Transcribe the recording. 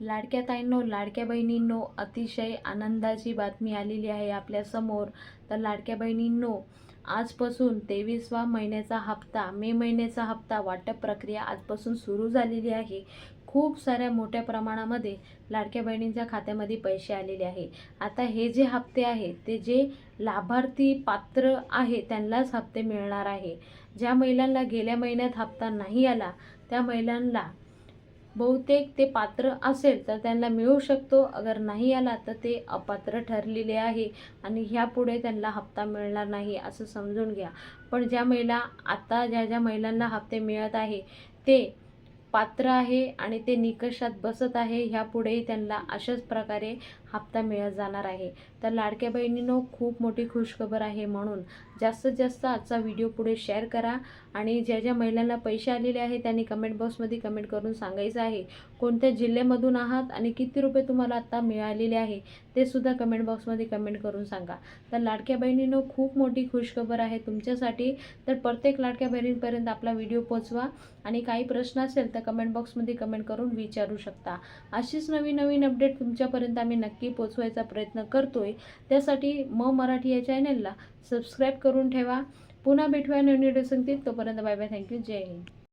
लाडक्या ताईंनो, लाडक्या बहिणींनो, अतिशय आनंदाची बातमी आलेली आहे आपल्यासमोर. तर लाडक्या बहिणींनो, आजपासून 23वा महिन्याचा हप्ता, मे महिन्याचा हप्ता वाटप प्रक्रिया आजपासून सुरू झालेली आहे. खूप साऱ्या मोठ्या प्रमाणामध्ये लाडक्या बहिणींच्या खात्यामध्ये पैसे आलेले आहे. आता हे जे हप्ते आहे ते जे लाभार्थी पात्र आहे त्यांनाच हप्ते मिळणार आहे. ज्या महिलांना गेल्या महिन्यात हप्ता नाही आला त्या महिलांना बहुतेक ते पात्र असेल तर त्यांना मिळू शकतो, अगर नाही आला तर ते अपात्र ठरलेले आहे आणि ह्यापुढे त्यांना हप्ता मिळणार नाही असं समजून घ्या. पण ज्या महिला आता ज्या महिलांना हप्ते मिळत आहे ते पात्र आहे आणि ते निकषात बसत आहे, ह्यापुढेही त्यांना अशाच प्रकारे हप्ता मिळत जाणार आहे. तर लाडक्या बहिणींनो, खूप मोठी खुशखबर आहे, म्हणून जास्तीत जास्त आजचा व्हिडिओ पुढे शेअर करा आणि ज्या महिलांना पैसे आलेले आहे त्यांनी कमेंट बॉक्समध्ये कमेंट करून सांगायचं आहे कोणत्या जिल्ह्यामधून आहात आणि किती रुपये तुम्हाला आता मिळालेले आहे ते सुद्धा कमेंट बॉक्समध्ये कमेंट करून सांगा. तर लाडक्या बहिणींनो, खूप मोठी खुशखबर आहे तुमच्यासाठी. तर प्रत्येक लाडक्या बहिणींपर्यंत आपला व्हिडिओ पोहोचवा आणि काही प्रश्न असेल तर कमेंट बॉक्समध्ये कमेंट करून विचारू शकता. अशीच नवीन नवीन अपडेट तुमच्यापर्यंत आम्ही नक्की पोहोचवायचा प्रयत्न करतोय. त्यासाठी मराठी या चॅनलला सबस्क्राईब करून ठेवा. पुन्हा भेटूया नवीन व्हिडिओ संगतीत. तोपर्यंत बाय बाय. थँक्यू. जय हिंद.